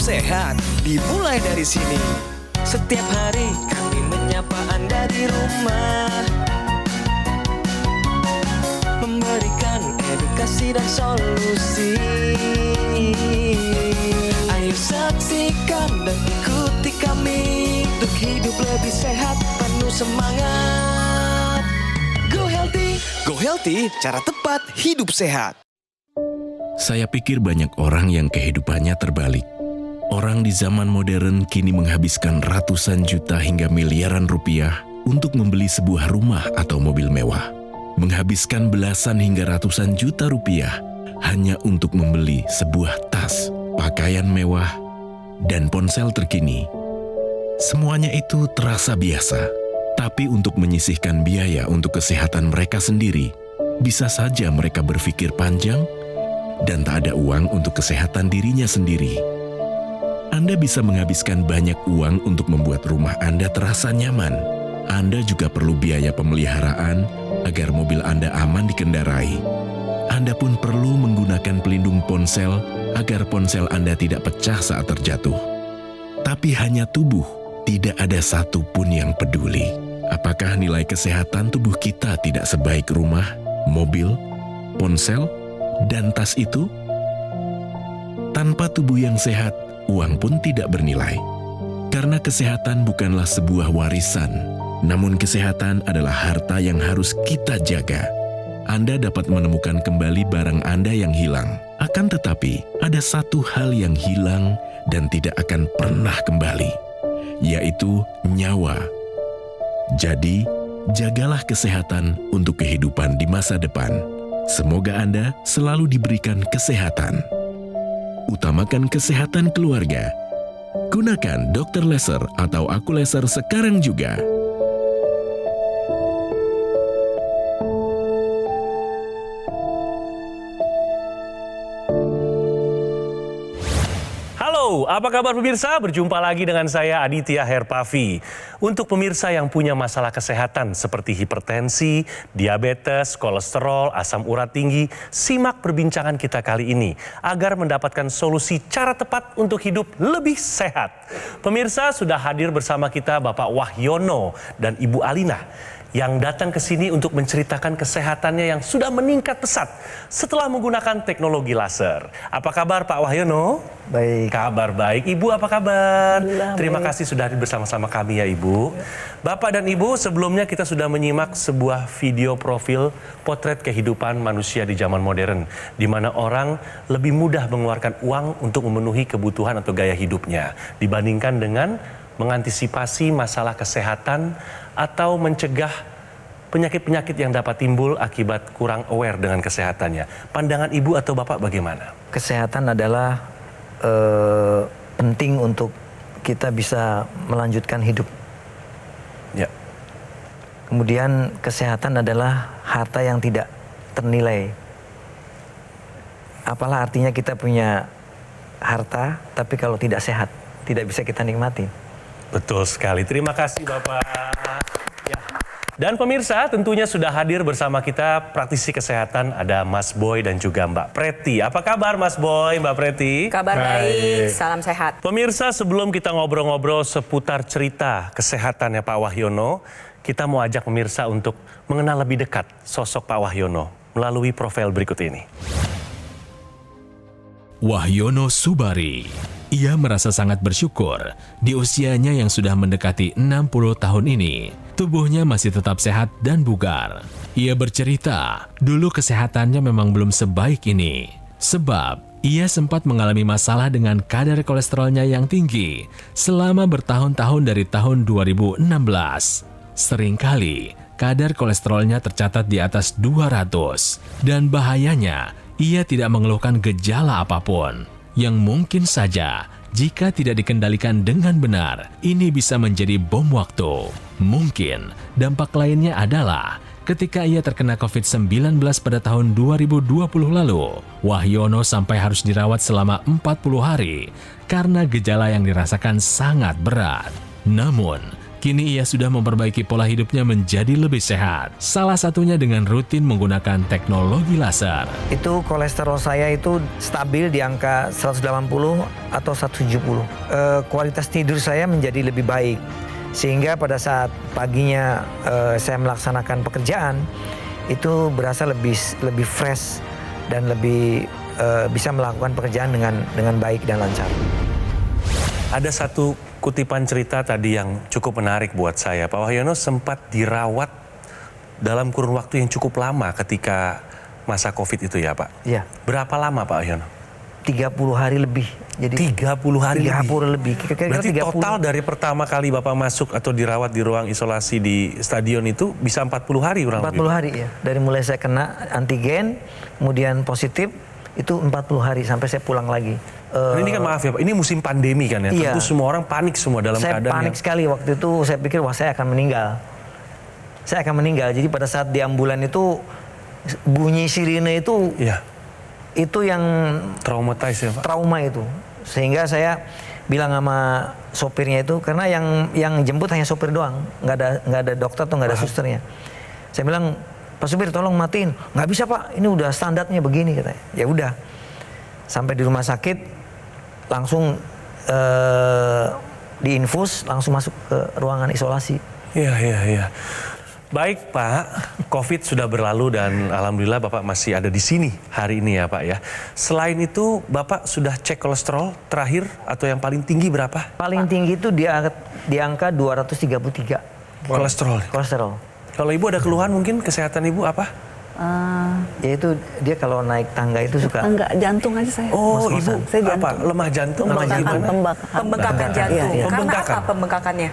sehat dimulai dari sini. Setiap hari kami menyapa Anda di rumah, memberikan edukasi dan solusi. Ayo saksikan dan ikuti kami untuk hidup lebih sehat, penuh semangat. Go Healthy. Go Healthy, cara tepat hidup sehat. Saya pikir banyak orang yang kehidupannya terbalik. Orang di zaman modern kini menghabiskan ratusan juta hingga miliaran rupiah untuk membeli sebuah rumah atau mobil mewah. Menghabiskan belasan hingga ratusan juta rupiah hanya untuk membeli sebuah tas, pakaian mewah, dan ponsel terkini. Semuanya itu terasa biasa, tapi untuk menyisihkan biaya untuk kesehatan mereka sendiri, bisa saja mereka berpikir panjang dan tak ada uang untuk kesehatan dirinya sendiri. Anda bisa menghabiskan banyak uang untuk membuat rumah Anda terasa nyaman. Anda juga perlu biaya pemeliharaan agar mobil Anda aman dikendarai. Anda pun perlu menggunakan pelindung ponsel agar ponsel Anda tidak pecah saat terjatuh. Tapi hanya tubuh, tidak ada satupun yang peduli. Apakah nilai kesehatan tubuh kita tidak sebaik rumah, mobil, ponsel, dan tas itu? Tanpa tubuh yang sehat, uang pun tidak bernilai. Karena kesehatan bukanlah sebuah warisan, namun kesehatan adalah harta yang harus kita jaga. Anda dapat menemukan kembali barang Anda yang hilang. Akan tetapi, ada satu hal yang hilang dan tidak akan pernah kembali, yaitu nyawa. Jadi, jagalah kesehatan untuk kehidupan di masa depan. Semoga Anda selalu diberikan kesehatan. Utamakan kesehatan keluarga. Gunakan Dr. Laser atau Aku Laser sekarang juga. Halo, apa kabar pemirsa? Berjumpa lagi dengan saya Aditya Herpavi. Untuk pemirsa yang punya masalah kesehatan seperti hipertensi, diabetes, kolesterol, asam urat tinggi, simak perbincangan kita kali ini agar mendapatkan solusi cara tepat untuk hidup lebih sehat. Pemirsa, sudah hadir bersama kita Bapak Wahyono dan Ibu Alina yang datang ke sini untuk menceritakan kesehatannya yang sudah meningkat pesat setelah menggunakan teknologi laser. Apa kabar Pak Wahyono? Baik. Kabar baik. Ibu apa kabar? Terima baik. kasih sudah hadir bersama-sama kami ya Ibu. Bapak dan Ibu, sebelumnya kita sudah menyimak sebuah video profil potret kehidupan manusia di zaman modern, di mana orang lebih mudah mengeluarkan uang untuk memenuhi kebutuhan atau gaya hidupnya dibandingkan dengan mengantisipasi masalah kesehatan atau mencegah penyakit-penyakit yang dapat timbul akibat kurang aware dengan kesehatannya. Pandangan Ibu atau Bapak bagaimana? Kesehatan adalah penting untuk kita bisa melanjutkan hidup. Ya. Kemudian kesehatan adalah harta yang tidak ternilai. Apalah artinya kita punya harta, tapi kalau tidak sehat, tidak bisa kita nikmati. Betul sekali. Terima kasih Bapak. Ya. Dan pemirsa, tentunya sudah hadir bersama kita praktisi kesehatan, ada Mas Boy dan juga Mbak Preti. Apa kabar Mas Boy, Mbak Preti? Kabar baik, salam sehat. Pemirsa, sebelum kita ngobrol-ngobrol seputar cerita kesehatannya Pak Wahyono, kita mau ajak pemirsa untuk mengenal lebih dekat sosok Pak Wahyono melalui profil berikut ini. Wahyono Subari. Ia merasa sangat bersyukur di usianya yang sudah mendekati 60 tahun ini, tubuhnya masih tetap sehat dan bugar. Ia bercerita, dulu kesehatannya memang belum sebaik ini, sebab ia sempat mengalami masalah dengan kadar kolesterolnya yang tinggi selama bertahun-tahun dari tahun 2016. Seringkali, kadar kolesterolnya tercatat di atas 200, dan bahayanya, ia tidak mengeluhkan gejala apapun. Yang mungkin saja, jika tidak dikendalikan dengan benar, ini bisa menjadi bom waktu. Mungkin dampak lainnya adalah ketika ia terkena COVID-19 pada tahun 2020 lalu, Wahyono sampai harus dirawat selama 40 hari karena gejala yang dirasakan sangat berat. Namun, Kini ia sudah memperbaiki pola hidupnya menjadi lebih sehat. Salah satunya dengan rutin menggunakan teknologi laser. Itu kolesterol saya itu stabil di angka 180 atau 170. Kualitas tidur saya menjadi lebih baik. Sehingga pada saat paginya saya melaksanakan pekerjaan, itu berasa lebih fresh dan lebih bisa melakukan pekerjaan dengan baik dan lancar. Ada satu kutipan cerita tadi yang cukup menarik buat saya. Pak Wahyono sempat dirawat dalam kurun waktu yang cukup lama ketika masa COVID itu ya Pak? Iya. Berapa lama Pak Wahyono? 30 hari lebih. Jadi 30 hari 30 lebih. Kira-kira Berarti 30. total dari pertama kali Bapak masuk atau dirawat di ruang isolasi di stadion itu bisa 40 hari kurang 40 lebih? hari ya. Dari mulai saya kena antigen, kemudian positif, itu 40 hari sampai saya pulang lagi. Ini kan maaf ya Pak, ini musim pandemi kan ya? Iya. Tentu semua orang panik semua dalam Saya keadaan panik sekali waktu itu, saya pikir wah saya akan meninggal. Saya akan meninggal. Jadi pada saat di ambulan itu bunyi sirine itu Iya. itu yang Traumatized ya Pak? trauma itu. Sehingga saya bilang sama sopirnya itu, karena yang jemput hanya sopir doang, nggak ada dokter atau nggak ada susternya. Saya bilang, Pak supir tolong matiin. Nggak bisa Pak, ini udah standarnya begini katanya. Ya udah. Sampai di rumah sakit langsung diinfus, langsung masuk ke ruangan isolasi. Iya. Baik Pak, COVID sudah berlalu dan alhamdulillah Bapak masih ada di sini hari ini ya Pak ya. Selain itu Bapak sudah cek kolesterol terakhir atau yang paling tinggi berapa? Paling tinggi itu di angka 233 Kolesterol. Kalau Ibu ada keluhan mungkin kesehatan Ibu apa? Yaitu dia kalau naik tangga itu suka Enggak, jantung aja saya. Oh Ngos-ngosan. Ibu Saya jantung. apa? Lemah jantung? Pembengkakan jantung. Iya, iya. Karena Pembengkakan. apa pembengkakannya?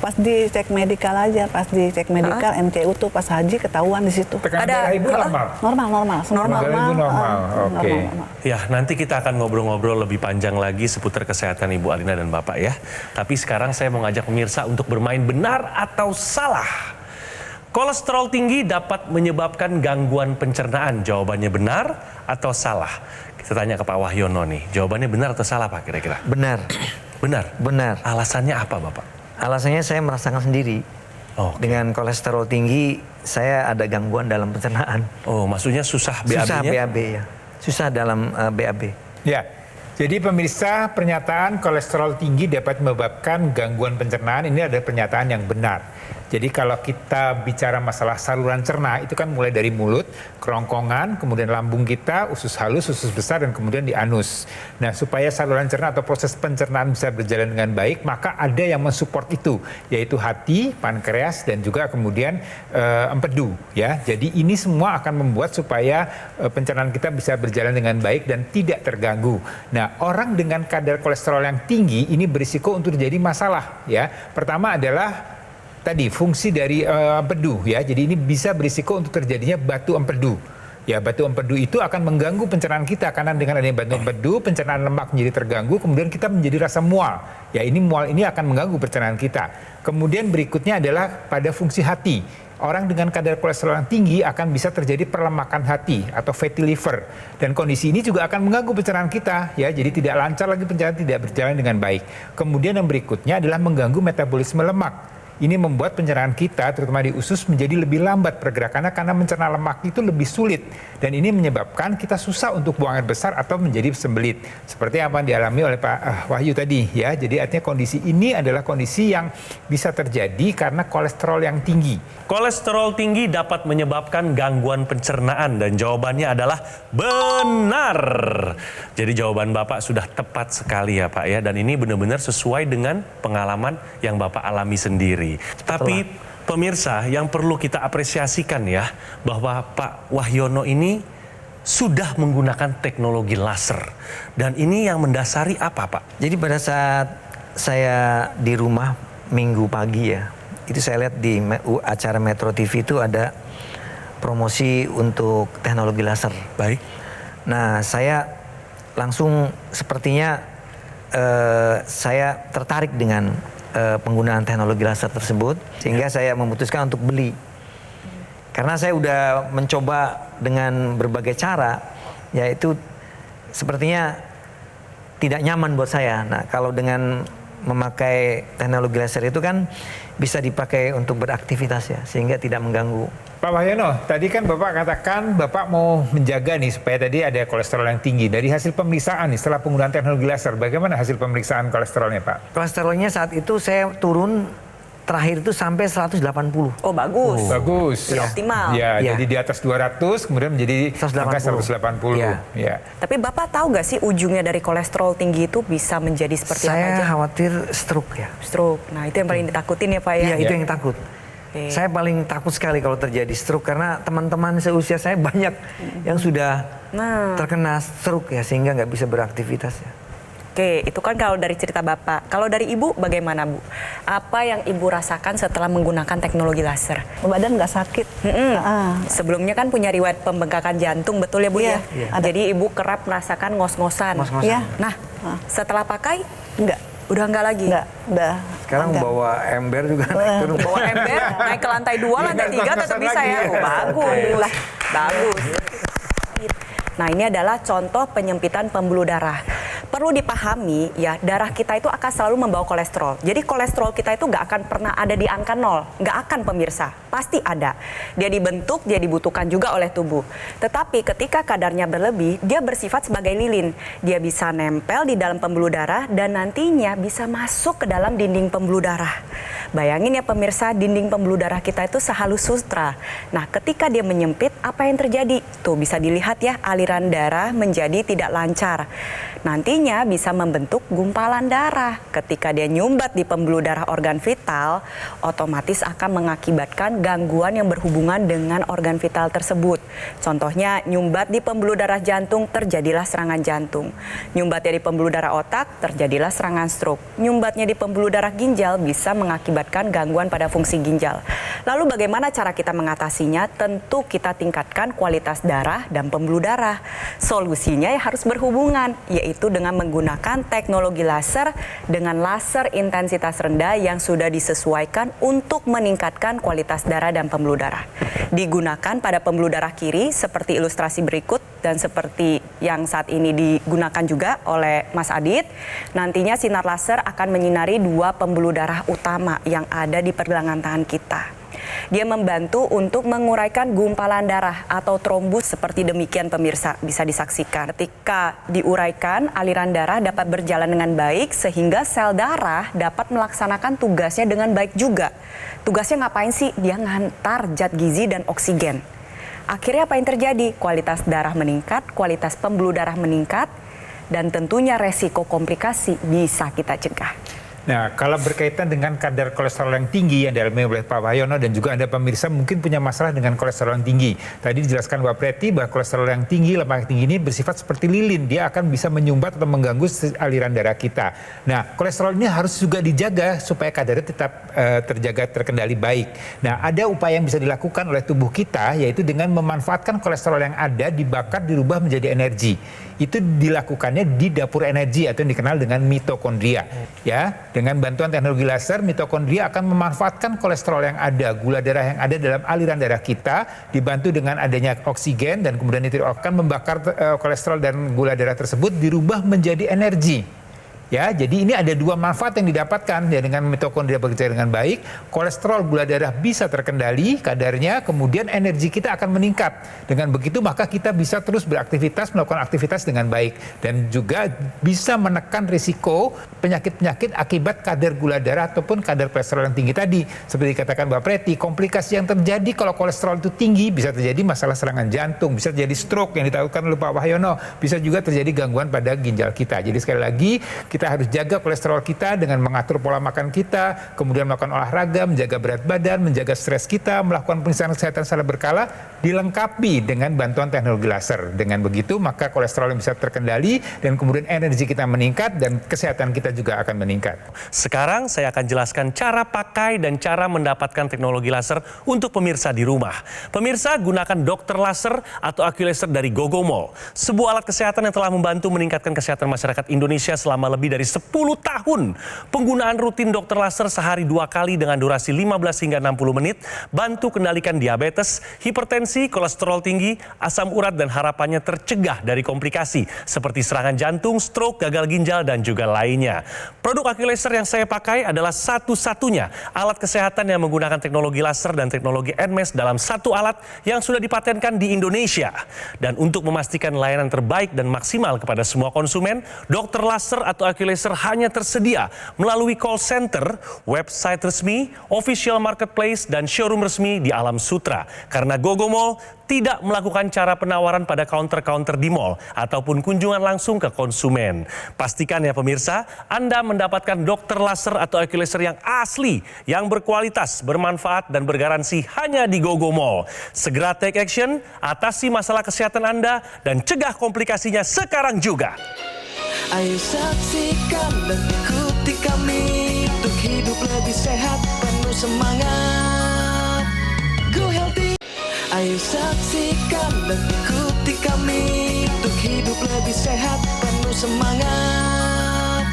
Pas dicek medikal aja, pas dicek medikal MCU tuh pas haji ketahuan di situ. Tekanan Ada- darah ibu normal. Normal. Semua Normal. Darah ibu normal. Oke. normal. Ya, nanti kita akan ngobrol-ngobrol lebih panjang lagi seputar kesehatan Ibu Alina dan Bapak ya. Tapi sekarang saya mau ngajak pemirsa untuk bermain benar atau salah. Kolesterol tinggi dapat menyebabkan gangguan pencernaan. Jawabannya benar atau salah? Kita tanya ke Pak Wahyono nih. Jawabannya benar atau salah Pak kira-kira? benar. Benar. Benar. Alasannya apa Bapak? Alasannya saya merasakan sendiri. Oke. Dengan kolesterol tinggi, saya ada gangguan dalam pencernaan. Oh, maksudnya susah Susah BAB-nya? BAB ya. Susah dalam BAB. Ya, jadi pemirsa, pernyataan kolesterol tinggi dapat menyebabkan gangguan pencernaan ini adalah pernyataan yang benar. Jadi kalau kita bicara masalah saluran cerna, itu kan mulai dari mulut, kerongkongan, kemudian lambung kita, usus halus, usus besar, dan kemudian di anus. Nah, supaya saluran cerna atau proses pencernaan bisa berjalan dengan baik, maka ada yang mensupport itu, yaitu hati, pankreas, dan juga kemudian empedu. Ya, jadi ini semua akan membuat supaya pencernaan kita bisa berjalan dengan baik dan tidak terganggu. Nah, orang dengan kadar kolesterol yang tinggi ini berisiko untuk terjadi masalah. Ya, pertama adalah tadi fungsi dari empedu ya. Jadi ini bisa berisiko untuk terjadinya batu empedu. Ya, batu empedu itu akan mengganggu pencernaan kita karena dengan adanya batu empedu, pencernaan lemak menjadi terganggu, kemudian kita menjadi rasa mual. Ya, ini mual ini akan mengganggu pencernaan kita. Kemudian berikutnya adalah pada fungsi hati. Orang dengan kadar kolesterol yang tinggi akan bisa terjadi perlemakan hati atau fatty liver. Dan kondisi ini juga akan mengganggu pencernaan kita. Ya, jadi tidak lancar lagi pencernaan, tidak berjalan dengan baik. Kemudian yang berikutnya adalah mengganggu metabolisme lemak. Ini membuat pencernaan kita, terutama di usus, menjadi lebih lambat pergerakannya karena mencerna lemak itu lebih sulit. Dan ini menyebabkan kita susah untuk buang air besar atau menjadi sembelit. Seperti apa yang dialami oleh Pak Wahyu tadi. Ya, jadi artinya kondisi ini adalah kondisi yang bisa terjadi karena kolesterol yang tinggi. Kolesterol tinggi dapat menyebabkan gangguan pencernaan dan jawabannya adalah benar. Jadi jawaban Bapak sudah tepat sekali ya Pak ya, dan ini benar-benar sesuai dengan pengalaman yang Bapak alami sendiri. Tapi pemirsa yang perlu kita apresiasikan ya, bahwa Pak Wahyono ini sudah menggunakan teknologi laser. Dan ini yang mendasari apa Pak? Jadi pada saat saya di rumah minggu pagi ya, itu saya lihat di acara Metro TV itu ada promosi untuk teknologi laser. Baik. Nah, saya langsung sepertinya saya tertarik dengan penggunaan teknologi laser tersebut, sehingga saya memutuskan untuk beli. Karena saya udah mencoba dengan berbagai cara, yaitu sepertinya tidak nyaman buat saya. Nah, kalau dengan memakai teknologi laser itu kan bisa dipakai untuk beraktivitas ya, sehingga tidak mengganggu. Pak Wahyono, tadi kan Bapak katakan Bapak mau menjaga nih supaya tadi ada kolesterol yang tinggi. Dari hasil pemeriksaan nih setelah penggunaan teknologi laser, bagaimana hasil pemeriksaan kolesterolnya Pak? Kolesterolnya saat itu saya turun terakhir itu sampai 180. Oh bagus. Bagus. Sudah optimal. Ya, Ya. jadi di atas 200 kemudian menjadi 180. angka 180. Ya. Ya. Tapi Bapak tahu nggak sih ujungnya dari kolesterol tinggi itu bisa menjadi seperti apa Saya aja? khawatir stroke ya. Stroke. Nah itu yang paling ditakutin ya Pak ya? Iya, itu Ya. yang takut. Oke. Saya paling takut sekali kalau terjadi stroke karena teman-teman seusia saya banyak yang sudah Nah. terkena stroke ya, sehingga nggak bisa beraktivitas ya. Oke, itu kan kalau dari cerita Bapak. Kalau dari Ibu bagaimana Bu? Apa yang Ibu rasakan setelah menggunakan teknologi laser? Badan nggak sakit. Ah. Sebelumnya kan punya riwayat pembengkakan jantung, betul ya Bu Iya, ya? iya. Ada. Jadi Ibu kerap merasakan ngos-ngosan. Ngos-ngosan. Iya. Nah, setelah pakai Enggak, udah nggak lagi? enggak, udah. Sekarang enggak. bawa ember juga naik turun. Bawa ember, naik ke lantai 2, lantai 3 tetap bisa ya? Oh, bagus. Bagus. Nah, ini adalah contoh penyempitan pembuluh darah. Perlu dipahami ya, darah kita itu akan selalu membawa kolesterol. Jadi kolesterol kita itu nggak akan pernah ada di angka 0. Nggak akan pemirsa, pasti ada. Dia dibentuk, dia dibutuhkan juga oleh tubuh. Tetapi ketika kadarnya berlebih, dia bersifat sebagai lilin. Dia bisa nempel di dalam pembuluh darah dan nantinya bisa masuk ke dalam dinding pembuluh darah. Bayangin ya pemirsa, dinding pembuluh darah kita itu sehalus sutra. Nah, ketika dia menyempit, apa yang terjadi? Tuh bisa dilihat ya, aliran darah menjadi tidak lancar. Nantinya bisa membentuk gumpalan darah. Ketika dia nyumbat di pembuluh darah organ vital, otomatis akan mengakibatkan gangguan yang berhubungan dengan organ vital tersebut. Contohnya nyumbat di pembuluh darah jantung, terjadilah serangan jantung. Nyumbatnya di pembuluh darah otak, terjadilah serangan stroke. Nyumbatnya di pembuluh darah ginjal bisa mengakibatkan gangguan pada fungsi ginjal. Lalu bagaimana cara kita mengatasinya? Tentu kita tingkatkan kualitas darah dan pembuluh darah. Solusinya ya harus berhubungan, yaitu dengan menggunakan teknologi laser dengan laser intensitas rendah yang sudah disesuaikan untuk meningkatkan kualitas darah dan pembuluh darah. Digunakan pada pembuluh darah kiri seperti ilustrasi berikut dan seperti yang saat ini digunakan juga oleh Mas Adit. Nantinya sinar laser akan menyinari 2 pembuluh darah utama yang ada di pergelangan tangan kita. Dia membantu untuk menguraikan gumpalan darah atau trombus seperti demikian pemirsa, bisa disaksikan. Ketika diuraikan, aliran darah dapat berjalan dengan baik sehingga sel darah dapat melaksanakan tugasnya dengan baik juga. Tugasnya ngapain sih? Dia ngantar zat gizi dan oksigen. Akhirnya apa yang terjadi? Kualitas darah meningkat, kualitas pembuluh darah meningkat, dan tentunya resiko komplikasi bisa kita cegah. Nah, kalau berkaitan dengan kadar kolesterol yang tinggi yang dialami oleh Pak Wahyono dan juga Anda pemirsa mungkin punya masalah dengan kolesterol yang tinggi. Tadi dijelaskan Mbak Preti bahwa kolesterol yang tinggi, lemak yang tinggi ini bersifat seperti lilin. Dia akan bisa menyumbat atau mengganggu aliran darah kita. Nah, kolesterol ini harus juga dijaga supaya kadarnya tetap terjaga, terkendali baik. Nah, ada upaya yang bisa dilakukan oleh tubuh kita yaitu dengan memanfaatkan kolesterol yang ada dibakar, dirubah menjadi energi. Itu dilakukannya di dapur energi atau yang dikenal dengan mitokondria. Ya, dengan bantuan teknologi laser, mitokondria akan memanfaatkan kolesterol yang ada, gula darah yang ada dalam aliran darah kita, dibantu dengan adanya oksigen dan kemudian itu akan membakar kolesterol dan gula darah tersebut dirubah menjadi energi. Ya, jadi ini ada 2 manfaat yang didapatkan ya, dengan mitokondria bekerja dengan baik, kolesterol gula darah bisa terkendali kadarnya, kemudian energi kita akan meningkat. Dengan begitu maka kita bisa terus beraktivitas, melakukan aktivitas dengan baik dan juga bisa menekan risiko penyakit-penyakit akibat kadar gula darah ataupun kadar kolesterol yang tinggi tadi. Seperti dikatakan Mbak Preti, komplikasi yang terjadi kalau kolesterol itu tinggi bisa terjadi masalah serangan jantung, bisa terjadi stroke yang ditakutkan oleh Pak Wahyono, bisa juga terjadi gangguan pada ginjal kita. Jadi sekali lagi kita harus jaga kolesterol kita dengan mengatur pola makan kita, kemudian melakukan olahraga, menjaga berat badan, menjaga stres kita, melakukan pemeriksaan kesehatan secara berkala, dilengkapi dengan bantuan teknologi laser. Dengan begitu maka kolesterol yang bisa terkendali dan kemudian energi kita meningkat dan kesehatan kita juga akan meningkat. Sekarang saya akan jelaskan cara pakai dan cara mendapatkan teknologi laser untuk pemirsa di rumah. Pemirsa, gunakan dokter laser atau AccuLaser dari Gogomall, sebuah alat kesehatan yang telah membantu meningkatkan kesehatan masyarakat Indonesia selama lebih lebih dari 10 tahun. Penggunaan rutin dokter laser sehari 2 kali dengan durasi 15 hingga 60 menit bantu kendalikan diabetes, hipertensi, kolesterol tinggi, asam urat dan harapannya tercegah dari komplikasi seperti serangan jantung, stroke, gagal ginjal dan juga lainnya. Produk Aculaser yang saya pakai adalah satu-satunya alat kesehatan yang menggunakan teknologi laser dan teknologi NMES dalam satu alat yang sudah dipatenkan di Indonesia. Dan untuk memastikan layanan terbaik dan maksimal kepada semua konsumen, dokter laser atau Aculaser hanya tersedia melalui call center, website resmi, official marketplace, dan showroom resmi di Alam Sutra. Karena Gogo Mall tidak melakukan cara penawaran pada counter-counter di mall ataupun kunjungan langsung ke konsumen. Pastikan ya pemirsa, Anda mendapatkan dokter laser atau Aculaser yang asli, yang berkualitas, bermanfaat, dan bergaransi hanya di Gogo Mall. Segera take action, atasi masalah kesehatan Anda, dan cegah komplikasinya sekarang juga. Ayo saksikan dan ikuti kami untuk hidup lebih sehat, penuh semangat. Go Healthy. Ayo saksikan dan ikuti kami untuk hidup lebih sehat, penuh semangat.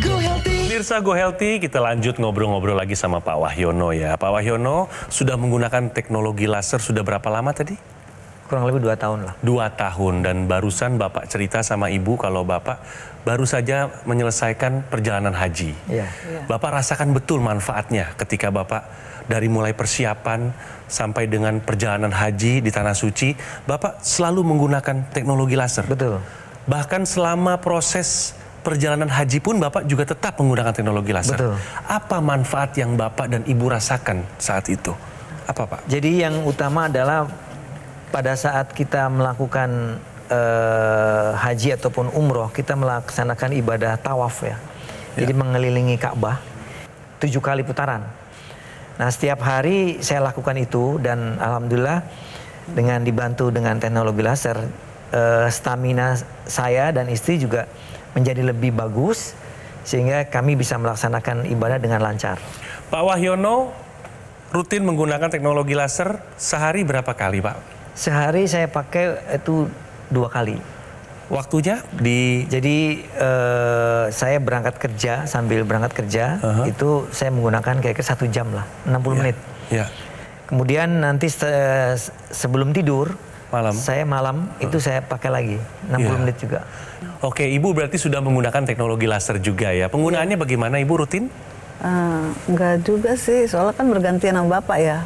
Go Healthy. Pemirsa Go Healthy, kita lanjut ngobrol-ngobrol lagi sama Pak Wahyono ya. Pak Wahyono sudah menggunakan teknologi laser sudah berapa lama tadi? Kurang lebih 2 tahun lah. 2 tahun, dan barusan Bapak cerita sama Ibu kalau Bapak baru saja menyelesaikan perjalanan haji. Iya. Bapak rasakan betul manfaatnya ketika Bapak dari mulai persiapan sampai dengan perjalanan haji di Tanah Suci, Bapak selalu menggunakan teknologi laser. Betul. Bahkan selama proses perjalanan haji pun Bapak juga tetap menggunakan teknologi laser. Betul. Apa manfaat yang Bapak dan Ibu rasakan saat itu? Apa Pak? Jadi yang utama adalah pada saat kita melakukan haji ataupun umroh, kita melaksanakan ibadah tawaf ya. Jadi mengelilingi Ka'bah 7 kali putaran. Nah setiap hari saya lakukan itu, dan alhamdulillah dengan dibantu dengan teknologi laser, stamina saya dan istri juga menjadi lebih bagus sehingga kami bisa melaksanakan ibadah dengan lancar. Pak Wahyono rutin menggunakan teknologi laser sehari berapa kali Pak? Sehari saya pakai itu 2 kali. Waktunya Jadi saya berangkat kerja, sambil berangkat kerja itu saya menggunakan kira-kira 1 jam lah, 60 menit. Ya. Kemudian nanti sebelum tidur, Malam. saya itu saya pakai lagi 60 menit juga. Oke, Ibu berarti sudah menggunakan teknologi laser juga ya. Penggunaannya bagaimana Ibu, rutin? Enggak juga sih, soalnya kan bergantian sama Bapak ya.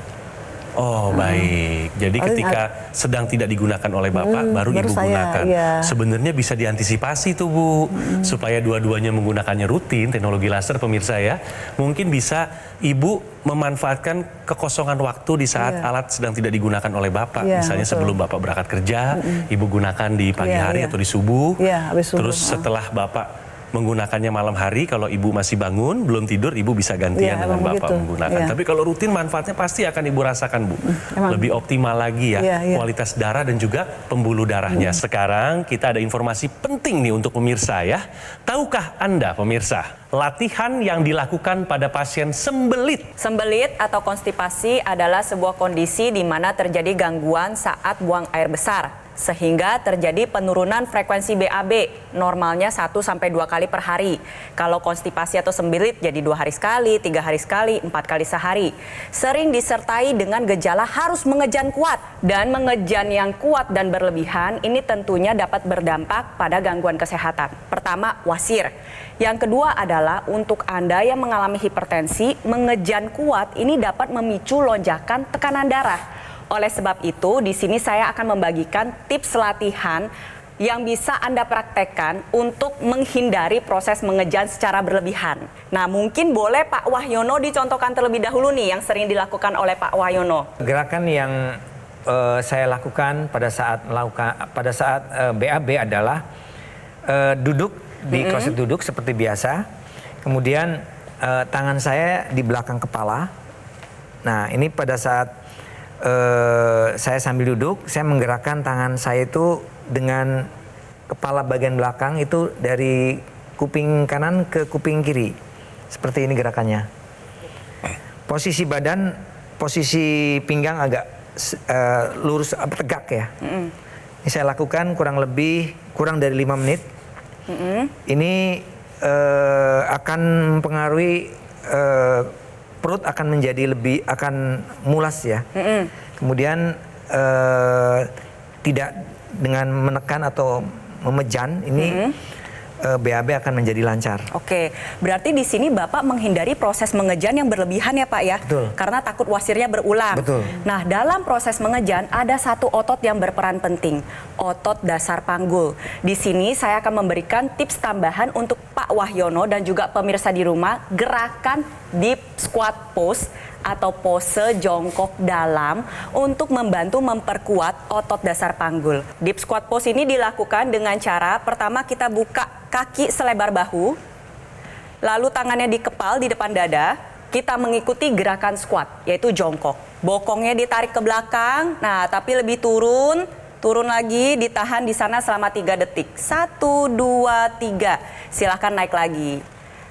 Oh baik, jadi ketika sedang tidak digunakan oleh Bapak, baru Ibu saya, gunakan. iya. Sebenarnya bisa diantisipasi tuh Bu, supaya dua-duanya menggunakannya rutin, teknologi laser pemirsa ya. Mungkin bisa Ibu memanfaatkan kekosongan waktu di saat alat sedang tidak digunakan oleh Bapak. Misalnya betul. sebelum Bapak berangkat kerja, Ibu gunakan di pagi hari atau di subuh. Habis subuh. Terus setelah Bapak menggunakannya malam hari, kalau Ibu masih bangun, belum tidur, Ibu bisa gantian dengan Bapak menggunakan. Tapi kalau rutin manfaatnya pasti akan Ibu rasakan Bu. Lebih optimal lagi ya, kualitas darah dan juga pembuluh darahnya. Sekarang kita ada informasi penting nih untuk pemirsa ya. Tahukah Anda pemirsa, latihan yang dilakukan pada pasien sembelit? Sembelit atau konstipasi adalah sebuah kondisi di mana terjadi gangguan saat buang air besar, sehingga terjadi penurunan frekuensi BAB, normalnya 1-2 kali per hari. Kalau konstipasi atau sembelit jadi 2 hari sekali, 3 hari sekali, 4 kali sehari. Sering disertai dengan gejala harus mengejan kuat, dan mengejan yang kuat dan berlebihan ini tentunya dapat berdampak pada gangguan kesehatan. Pertama, wasir. Yang kedua adalah untuk Anda yang mengalami hipertensi, mengejan kuat ini dapat memicu lonjakan tekanan darah. Oleh sebab itu, di sini saya akan membagikan tips latihan yang bisa Anda praktekkan untuk menghindari proses mengejan secara berlebihan. Nah, mungkin boleh Pak Wahyono dicontohkan terlebih dahulu nih yang sering dilakukan oleh Pak Wahyono. Gerakan yang saya lakukan pada saat BAB adalah duduk di kloset duduk seperti biasa. Kemudian tangan saya di belakang kepala. Nah, ini pada saat saya sambil duduk, saya menggerakkan tangan saya itu dengan kepala bagian belakang itu dari kuping kanan ke kuping kiri. Seperti ini gerakannya. Posisi badan, posisi pinggang agak lurus, tegak ya. Ini saya lakukan kurang dari 5 menit. Ini akan mempengaruhi perut akan menjadi akan mulas ya. Kemudian tidak dengan menekan atau memejan ini BAB akan menjadi lancar. Oke, berarti di sini Bapak menghindari proses mengejan yang berlebihan ya Pak ya? Betul. Karena takut wasirnya berulang. Betul. Nah, dalam proses mengejan ada satu otot yang berperan penting, otot dasar panggul. Di sini saya akan memberikan tips tambahan untuk Pak Wahyono dan juga pemirsa di rumah, gerakan deep squat pose atau pose jongkok dalam untuk membantu memperkuat otot dasar panggul. Deep squat pose ini dilakukan dengan cara pertama kita buka kaki selebar bahu, lalu tangannya dikepal di depan dada, kita mengikuti gerakan squat, yaitu jongkok. Bokongnya ditarik ke belakang, nah tapi lebih turun lagi, ditahan di sana selama 3 detik. 1, 2, 3, silahkan naik lagi.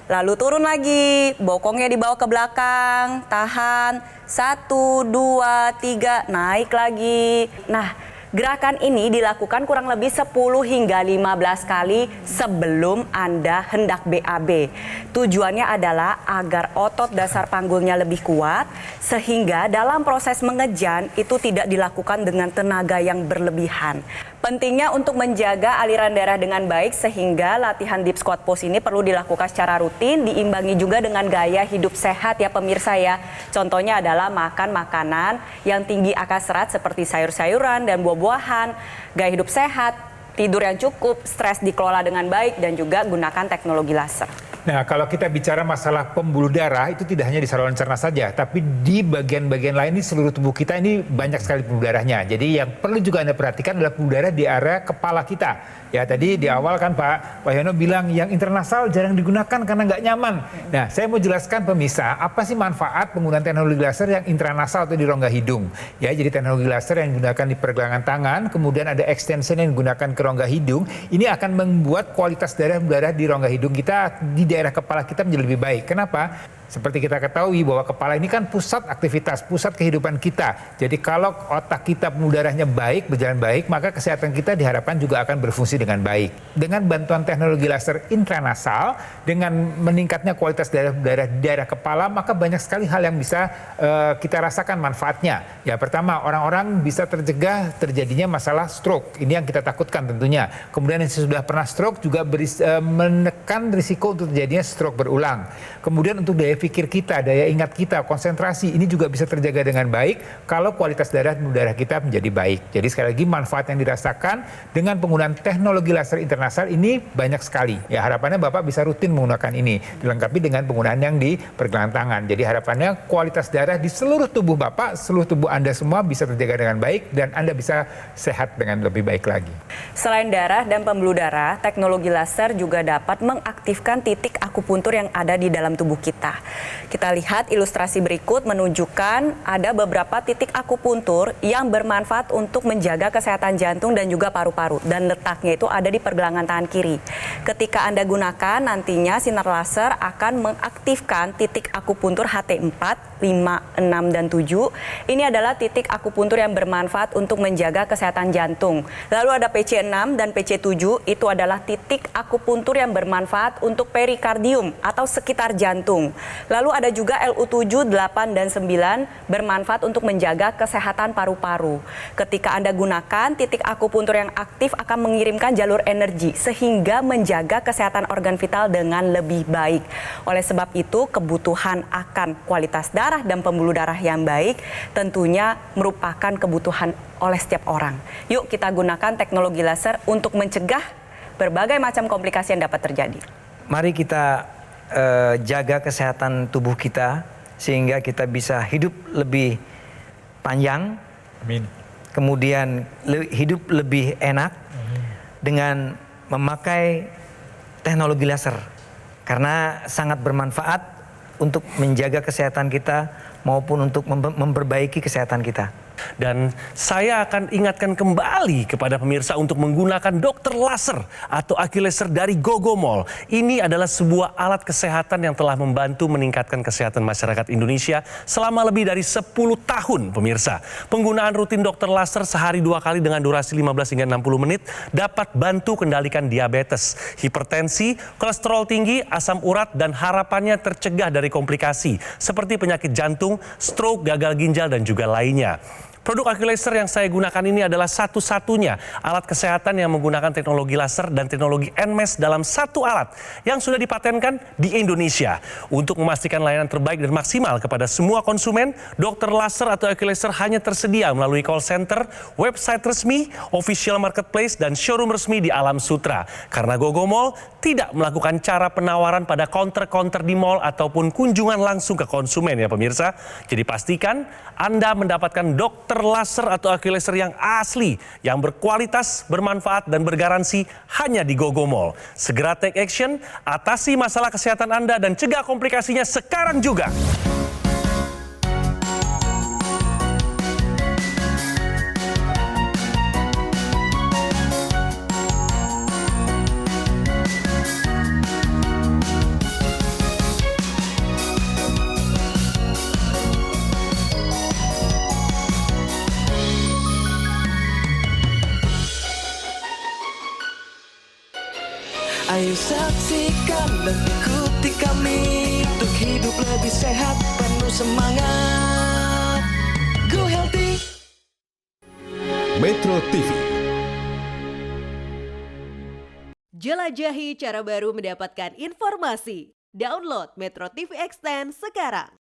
Lalu turun lagi, bokongnya dibawa ke belakang, tahan, 1, 2, 3, naik lagi. Nah, gerakan ini dilakukan kurang lebih 10 hingga 15 kali sebelum Anda hendak BAB. Tujuannya adalah agar otot dasar panggulnya lebih kuat, sehingga dalam proses mengejan itu tidak dilakukan dengan tenaga yang berlebihan. Pentingnya untuk menjaga aliran darah dengan baik sehingga latihan deep squat pose ini perlu dilakukan secara rutin, diimbangi juga dengan gaya hidup sehat ya pemirsa ya. Contohnya adalah makan makanan yang tinggi akan serat seperti sayur-sayuran dan buah-buahan, gaya hidup sehat, tidur yang cukup, stres dikelola dengan baik dan juga gunakan teknologi laser. Nah, kalau kita bicara masalah pembuluh darah itu tidak hanya di saluran cerna saja, tapi di bagian-bagian lain di seluruh tubuh kita ini banyak sekali pembuluh darahnya. Jadi yang perlu juga Anda perhatikan adalah pembuluh darah di area kepala kita. Ya, tadi di awal kan Pak Wahyono bilang yang intranasal jarang digunakan karena nggak nyaman. Nah, saya mau jelaskan pemirsa, apa sih manfaat penggunaan teknologi laser yang intranasal atau di rongga hidung? Ya, jadi teknologi laser yang digunakan di pergelangan tangan, kemudian ada extension yang digunakan ke rongga hidung. Ini akan membuat kualitas darah di rongga hidung kita di daerah kepala kita menjadi lebih baik. Kenapa? Seperti kita ketahui bahwa kepala ini kan pusat aktivitas, pusat kehidupan kita. Jadi kalau otak kita pembuluh darahnya baik, berjalan baik, maka kesehatan kita diharapkan juga akan berfungsi dengan baik. Dengan bantuan teknologi laser intranasal, dengan meningkatnya kualitas darah di daerah kepala, maka banyak sekali hal yang bisa kita rasakan manfaatnya. Ya, pertama, orang-orang bisa tercegah terjadinya masalah stroke. Ini yang kita takutkan tentunya. Kemudian yang sudah pernah stroke juga menekan risiko untuk terjadinya stroke berulang. Kemudian untuk daya pikir kita, daya ingat kita, konsentrasi ini juga bisa terjaga dengan baik kalau kualitas darah kita menjadi baik. Jadi sekali lagi manfaat yang dirasakan dengan penggunaan teknologi laser internasal ini banyak sekali. Ya, harapannya Bapak bisa rutin menggunakan ini, dilengkapi dengan penggunaan yang di pergelangan tangan. Jadi harapannya kualitas darah di seluruh tubuh Bapak, seluruh tubuh Anda semua bisa terjaga dengan baik dan Anda bisa sehat dengan lebih baik lagi. Selain darah dan pembuluh darah, teknologi laser juga dapat mengaktifkan titik akupuntur yang ada di dalam tubuh kita. Kita lihat ilustrasi berikut menunjukkan ada beberapa titik akupuntur yang bermanfaat untuk menjaga kesehatan jantung dan juga paru-paru. Dan letaknya itu ada di pergelangan tangan kiri. Ketika Anda gunakan, nantinya sinar laser akan mengaktifkan titik akupuntur HT4, 5, 6, dan 7. Ini adalah titik akupuntur yang bermanfaat untuk menjaga kesehatan jantung. Lalu ada PC6 dan PC7, itu adalah titik akupuntur yang bermanfaat untuk perikardium atau sekitar jantung. Lalu ada juga LU7, 8, dan 9 bermanfaat untuk menjaga kesehatan paru-paru. Ketika Anda gunakan, titik akupuntur yang aktif akan mengirimkan jalur energi sehingga menjaga kesehatan organ vital dengan lebih baik. Oleh sebab itu, kebutuhan akan kualitas darah dan pembuluh darah yang baik tentunya merupakan kebutuhan oleh setiap orang. Yuk kita gunakan teknologi laser untuk mencegah berbagai macam komplikasi yang dapat terjadi. Mari kita jaga kesehatan tubuh kita sehingga kita bisa hidup lebih panjang. Amin. Kemudian hidup lebih enak dengan memakai teknologi laser karena sangat bermanfaat untuk menjaga kesehatan kita maupun untuk memperbaiki kesehatan kita. Dan saya akan ingatkan kembali kepada pemirsa untuk menggunakan dokter laser atau Aculaser dari Gogomol. Ini adalah sebuah alat kesehatan yang telah membantu meningkatkan kesehatan masyarakat Indonesia selama lebih dari 10 tahun, pemirsa. Penggunaan rutin dokter laser sehari 2 kali dengan durasi 15 hingga 60 menit dapat bantu kendalikan diabetes, hipertensi, kolesterol tinggi, asam urat, dan harapannya tercegah dari komplikasi seperti penyakit jantung, stroke, gagal ginjal, dan juga lainnya. Produk Aculaser yang saya gunakan ini adalah satu-satunya alat kesehatan yang menggunakan teknologi laser dan teknologi NMES dalam satu alat yang sudah dipatenkan di Indonesia. Untuk memastikan layanan terbaik dan maksimal kepada semua konsumen, dokter laser atau Aculaser hanya tersedia melalui call center, website resmi, official marketplace, dan showroom resmi di Alam Sutra. Karena Gogomol tidak melakukan cara penawaran pada counter-counter di mall ataupun kunjungan langsung ke konsumen ya pemirsa. Jadi pastikan Anda mendapatkan dokter laser atau Aculaser yang asli, yang berkualitas, bermanfaat, dan bergaransi hanya di Gogomol. Segera take action, atasi masalah kesehatan Anda dan cegah komplikasinya sekarang juga. Ayo saksikan dan ikuti kami untuk hidup lebih sehat, penuh semangat. Go Healthy. Metro TV. Jelajahi cara baru mendapatkan informasi. Download Metro TV Extend sekarang.